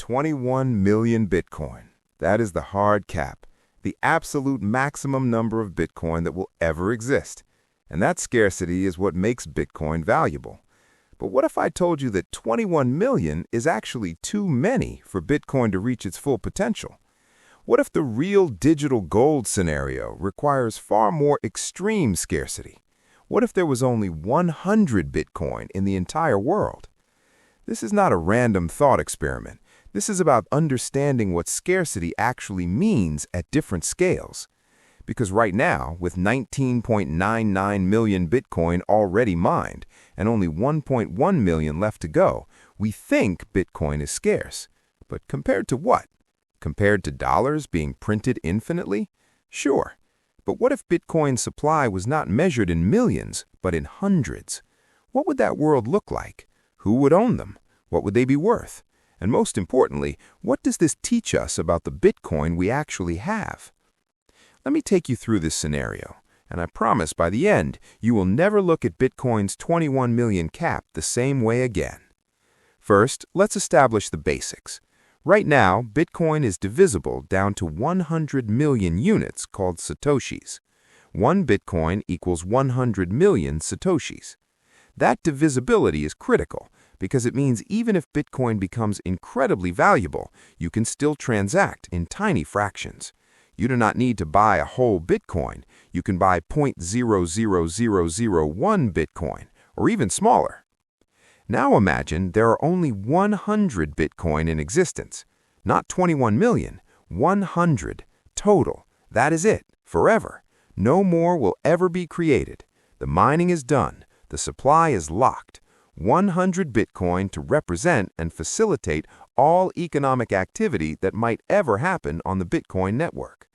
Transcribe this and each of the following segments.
21 million Bitcoin. That is the hard cap, the absolute maximum number of Bitcoin that will ever exist. And that scarcity is what makes Bitcoin valuable. But what if I told you that 21 million is actually too many for Bitcoin to reach its full potential? What if the real digital gold scenario requires far more extreme scarcity? What if there was only 100 Bitcoin in the entire world? This is not a random thought experiment. This is about understanding what scarcity actually means at different scales. Because right now, with 19.99 million Bitcoin already mined and only 1.1 million left to go, we think Bitcoin is scarce. But compared to what? Compared to dollars being printed infinitely? Sure. But what if Bitcoin's supply was not measured in millions, but in hundreds? What would that world look like? Who would own them? What would they be worth? And most importantly, what does this teach us about the Bitcoin we actually have? Let me take you through this scenario, and I promise by the end, you will never look at Bitcoin's 21 million cap the same way again. First, let's establish the basics. Right now, Bitcoin is divisible down to 100 million units called Satoshis. One Bitcoin equals 100 million Satoshis. That divisibility is critical because it means even if Bitcoin becomes incredibly valuable, you can still transact in tiny fractions. You do not need to buy a whole Bitcoin. You can buy 0.00001 Bitcoin, or even smaller. Now imagine there are only 100 Bitcoin in existence. Not 21 million, 100 total. That is it, forever. No more will ever be created. The mining is done. The supply is locked. 100 Bitcoin to represent and facilitate all economic activity that might ever happen on the Bitcoin network.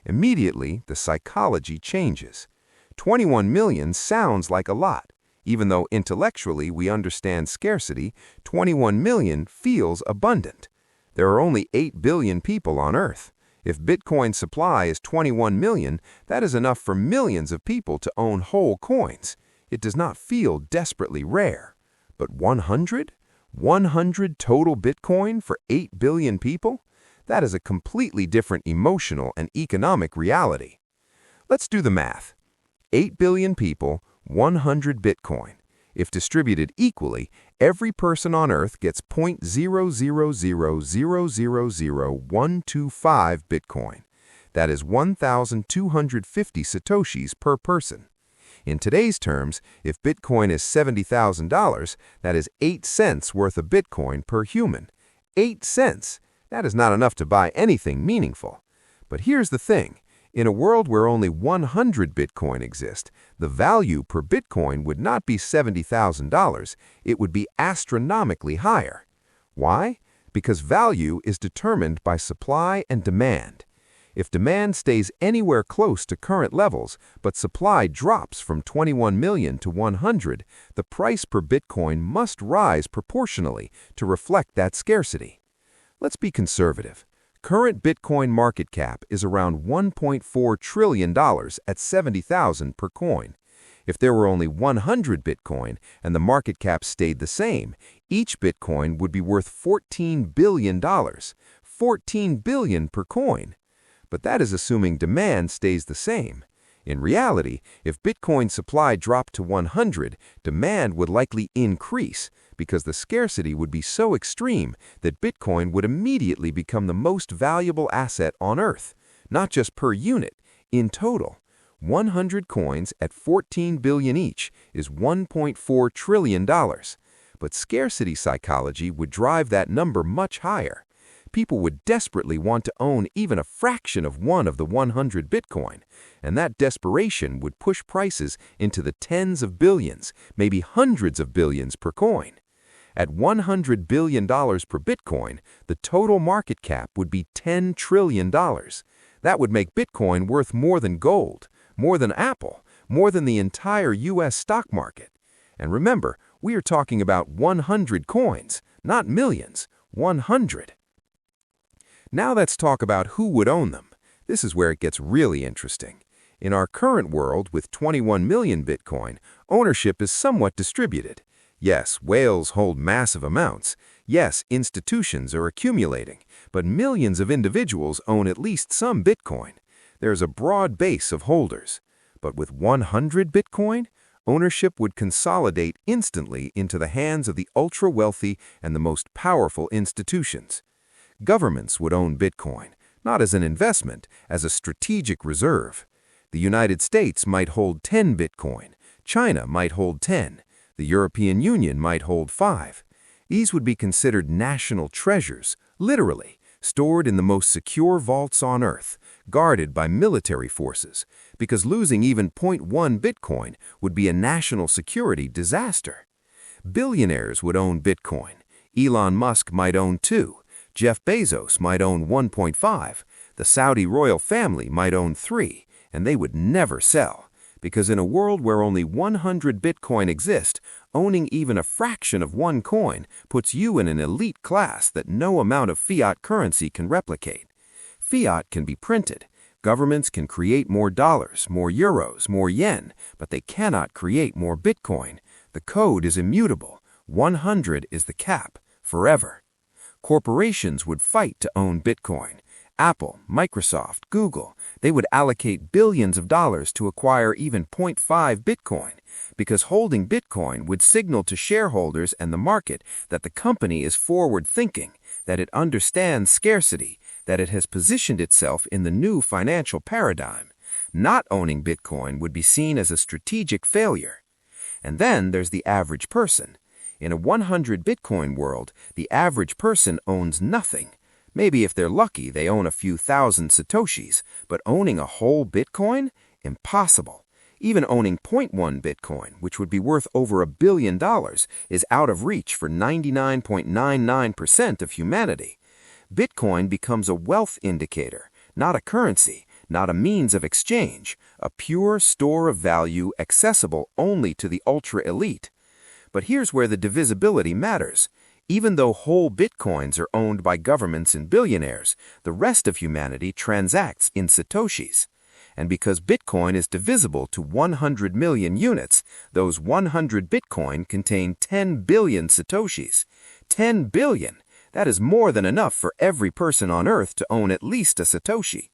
Immediately, the psychology changes. 21 million sounds like a lot. Even though intellectually we understand scarcity, 21 million feels abundant. There are only 8 billion people on Earth. If Bitcoin's supply is 21 million, that is enough for millions of people to own whole coins. It does not feel desperately rare. But 100? 100 total Bitcoin for 8 billion people? That is a completely different emotional and economic reality. Let's do the math. 8 billion people, 100 Bitcoin. If distributed equally, every person on Earth gets 0.000000125 Bitcoin. That is 1,250 Satoshis per person. In today's terms, if Bitcoin is $70,000, that is 8 cents worth of Bitcoin per human. 8 cents! That is not enough to buy anything meaningful. But here's the thing. In a world where only 100 Bitcoin exist, the value per Bitcoin would not be $70,000. It would be astronomically higher. Why? Because value is determined by supply and demand. If demand stays anywhere close to current levels, but supply drops from 21 million to 100, the price per Bitcoin must rise proportionally to reflect that scarcity. Let's be conservative. Current Bitcoin market cap is around $1.4 trillion at 70,000 per coin. If there were only 100 Bitcoin and the market cap stayed the same, each Bitcoin would be worth $14 billion. $14 billion per coin. But that is assuming demand stays the same. In reality, if Bitcoin supply dropped to 100, demand would likely increase because the scarcity would be so extreme that Bitcoin would immediately become the most valuable asset on Earth, not just per unit, in total. 100 coins at 14 billion each is $1.4 trillion. But scarcity psychology would drive that number much higher. People would desperately want to own even a fraction of one of the 100 Bitcoin, and that desperation would push prices into the tens of billions, maybe hundreds of billions per coin. At $100 billion per Bitcoin, the total market cap would be $10 trillion. That would make Bitcoin worth more than gold, more than Apple, more than the entire U.S. stock market. And remember, we are talking about 100 coins, not millions, 100. Now let's talk about who would own them. This is where it gets really interesting. In our current world with 21 million Bitcoin, ownership is somewhat distributed. Yes, whales hold massive amounts. Yes, institutions are accumulating, but millions of individuals own at least some Bitcoin. There's a broad base of holders. But with 100 Bitcoin, ownership would consolidate instantly into the hands of the ultra-wealthy and the most powerful institutions. Governments would own Bitcoin, not as an investment, as a strategic reserve. The United States might hold 10 Bitcoin, China might hold 10, the European Union might hold 5. These would be considered national treasures, literally, stored in the most secure vaults on Earth, guarded by military forces, because losing even 0.1 Bitcoin would be a national security disaster. Billionaires would own Bitcoin. Elon Musk might own 2. Jeff Bezos might own 1.5. The Saudi royal family might own 3, and they would never sell. Because in a world where only 100 Bitcoin exist, owning even a fraction of one coin puts you in an elite class that no amount of fiat currency can replicate. Fiat can be printed. Governments can create more dollars, more euros, more yen, but they cannot create more Bitcoin. The code is immutable. 100 is the cap, forever. Corporations would fight to own Bitcoin. Apple, Microsoft, Google, they would allocate billions of dollars to acquire even 0.5 Bitcoin, because holding Bitcoin would signal to shareholders and the market that the company is forward-thinking, that it understands scarcity, that it has positioned itself in the new financial paradigm. Not owning Bitcoin would be seen as a strategic failure. And then there's the average person. In a 100 Bitcoin world, the average person owns nothing. Maybe if they're lucky, they own a few thousand Satoshis, but owning a whole Bitcoin? Impossible. Even owning 0.1 Bitcoin, which would be worth over $1 billion, is out of reach for 99.99% of humanity. Bitcoin becomes a wealth indicator, not a currency, not a means of exchange, a pure store of value accessible only to the ultra-elite. But here's where the divisibility matters. Even though whole Bitcoins are owned by governments and billionaires, the rest of humanity transacts in Satoshis. And because Bitcoin is divisible to 100 million units, those 100 Bitcoin contain 10 billion Satoshis. 10 billion! That is more than enough for every person on Earth to own at least a Satoshi.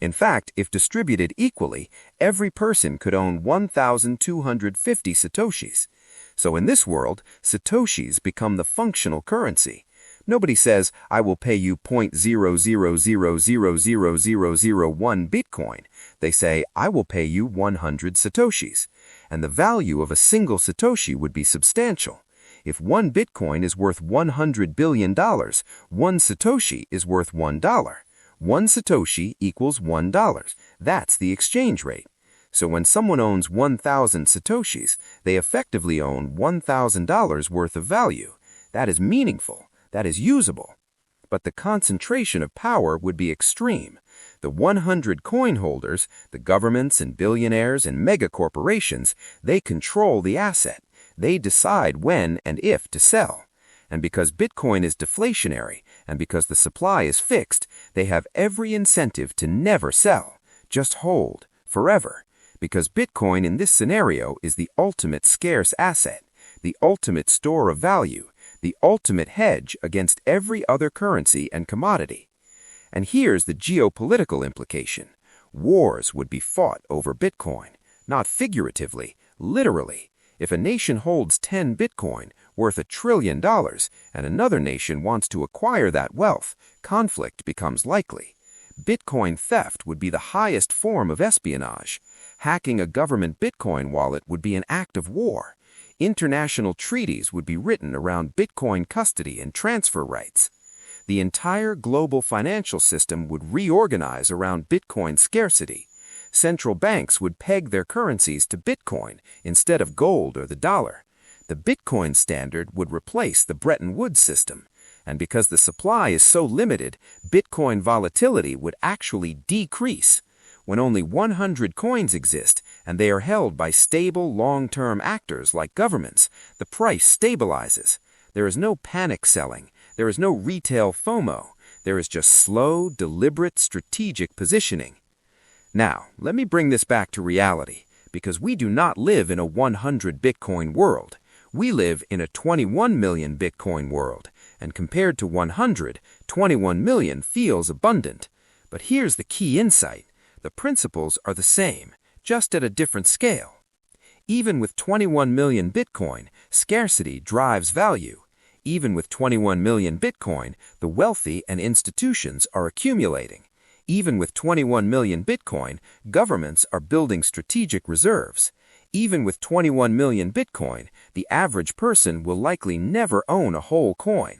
In fact, if distributed equally, every person could own 1,250 Satoshis. So in this world, Satoshis become the functional currency. Nobody says, I will pay you 0.000000001 Bitcoin. They say, I will pay you 100 Satoshis. And the value of a single Satoshi would be substantial. If one Bitcoin is worth $100 billion, one Satoshi is worth $1. One Satoshi equals $1. That's the exchange rate. So when someone owns 1,000 Satoshis, they effectively own $1,000 worth of value. That is meaningful. That is usable. But the concentration of power would be extreme. The 100 coin holders, the governments and billionaires and megacorporations, they control the asset. They decide when and if to sell. And because Bitcoin is deflationary, and because the supply is fixed, they have every incentive to never sell. Just hold, forever. Because Bitcoin in this scenario is the ultimate scarce asset, the ultimate store of value, the ultimate hedge against every other currency and commodity. And here's the geopolitical implication. Wars would be fought over Bitcoin, not figuratively, literally. If a nation holds 10 Bitcoin, worth $1 trillion, and another nation wants to acquire that wealth, conflict becomes likely. Bitcoin theft would be the highest form of espionage. Hacking a government Bitcoin wallet would be an act of war. International treaties would be written around Bitcoin custody and transfer rights. The entire global financial system would reorganize around Bitcoin scarcity. Central banks would peg their currencies to Bitcoin instead of gold or the dollar. The Bitcoin standard would replace the Bretton Woods system. And because the supply is so limited, Bitcoin volatility would actually decrease. When only 100 coins exist, and they are held by stable long-term actors like governments, the price stabilizes. There is no panic selling. There is no retail FOMO. There is just slow, deliberate, strategic positioning. Now, let me bring this back to reality, because we do not live in a 100 Bitcoin world. We live in a 21 million Bitcoin world, and compared to 100, 21 million feels abundant. But here's the key insight. The principles are the same, just at a different scale. Even with 21 million Bitcoin, scarcity drives value. Even with 21 million Bitcoin, the wealthy and institutions are accumulating. Even with 21 million Bitcoin, governments are building strategic reserves. Even with 21 million Bitcoin, the average person will likely never own a whole coin.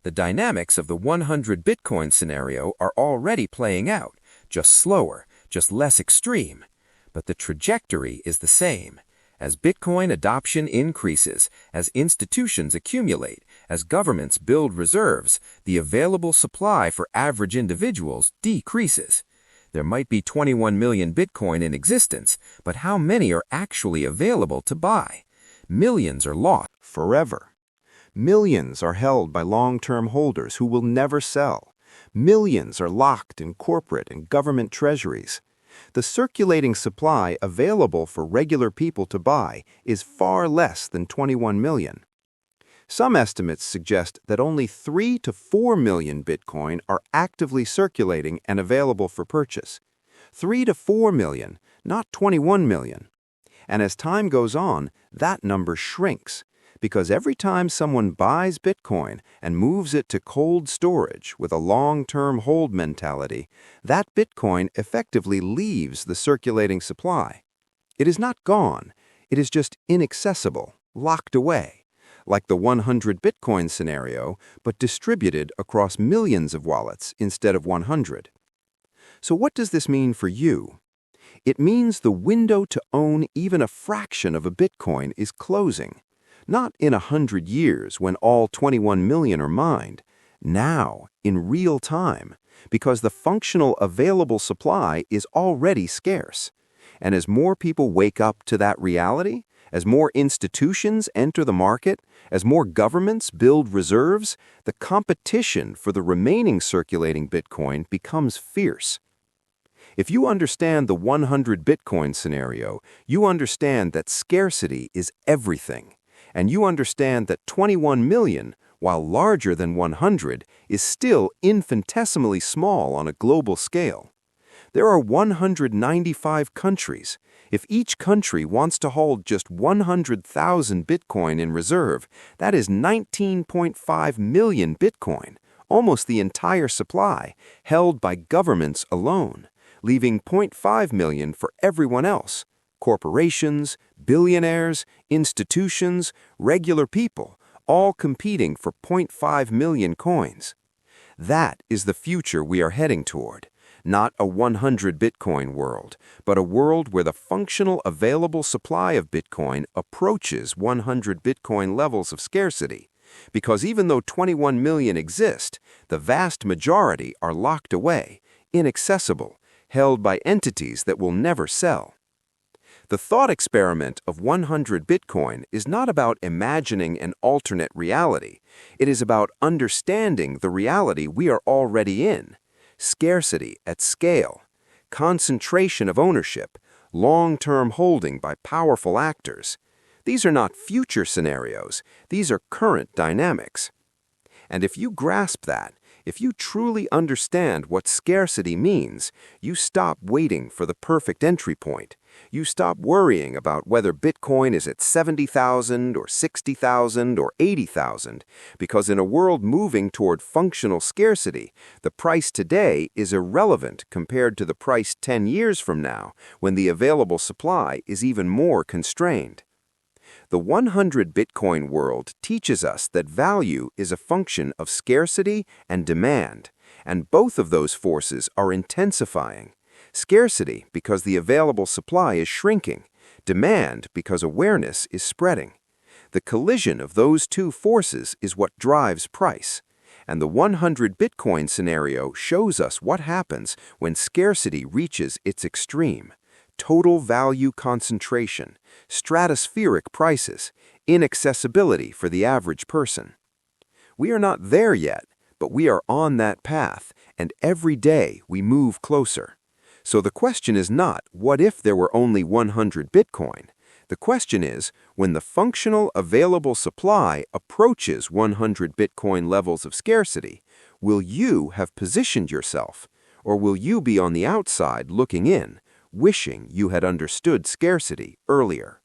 The dynamics of the 100 Bitcoin scenario are already playing out, just slower, just less extreme. But the trajectory is the same. As Bitcoin adoption increases, as institutions accumulate, as governments build reserves, the available supply for average individuals decreases. There might be 21 million Bitcoin in existence, but how many are actually available to buy? Millions are lost forever. Millions are held by long-term holders who will never sell. Millions are locked in corporate and government treasuries. The circulating supply available for regular people to buy is far less than 21 million. Some estimates suggest that only 3 to 4 million Bitcoin are actively circulating and available for purchase. 3 to 4 million, not 21 million. And as time goes on, that number shrinks, because every time someone buys Bitcoin and moves it to cold storage with a long-term hold mentality, that Bitcoin effectively leaves the circulating supply. It is not gone, it is just inaccessible, locked away, like the 100 Bitcoin scenario, but distributed across millions of wallets instead of 100. So what does this mean for you? It means the window to own even a fraction of a Bitcoin is closing. Not in 100 years when all 21 million are mined. Now, in real time, because the functional available supply is already scarce. And as more people wake up to that reality, as more institutions enter the market, as more governments build reserves, the competition for the remaining circulating Bitcoin becomes fierce. If you understand the 100 Bitcoin scenario, you understand that scarcity is everything. And you understand that 21 million, while larger than 100, is still infinitesimally small on a global scale. There are 195 countries. If each country wants to hold just 100,000 Bitcoin in reserve, that is 19.5 million Bitcoin, almost the entire supply, held by governments alone, leaving 0.5 million for everyone else. Corporations, billionaires, institutions, regular people, all competing for 0.5 million coins. That is the future we are heading toward. Not a 100 Bitcoin world, but a world where the functional available supply of Bitcoin approaches 100 Bitcoin levels of scarcity. Because even though 21 million exist, the vast majority are locked away, inaccessible, held by entities that will never sell. The thought experiment of 100 Bitcoin is not about imagining an alternate reality. It is about understanding the reality we are already in. Scarcity at scale, concentration of ownership, long-term holding by powerful actors. These are not future scenarios. These are current dynamics. And if you grasp that, if you truly understand what scarcity means, you stop waiting for the perfect entry point. You stop worrying about whether Bitcoin is at 70,000 or 60,000 or 80,000, because in a world moving toward functional scarcity, the price today is irrelevant compared to the price 10 years from now, when the available supply is even more constrained. The 100 Bitcoin world teaches us that value is a function of scarcity and demand, and both of those forces are intensifying. Scarcity because the available supply is shrinking, demand because awareness is spreading. The collision of those two forces is what drives price, and the 100 Bitcoin scenario shows us what happens when scarcity reaches its extreme. Total value concentration, stratospheric prices, inaccessibility for the average person. We are not there yet, but we are on that path, and every day we move closer. So the question is not, what if there were only 100 Bitcoin? The The question is, when the functional available supply approaches 100 Bitcoin levels of scarcity, will you have positioned yourself, or will you be on the outside looking in, wishing you had understood scarcity earlier?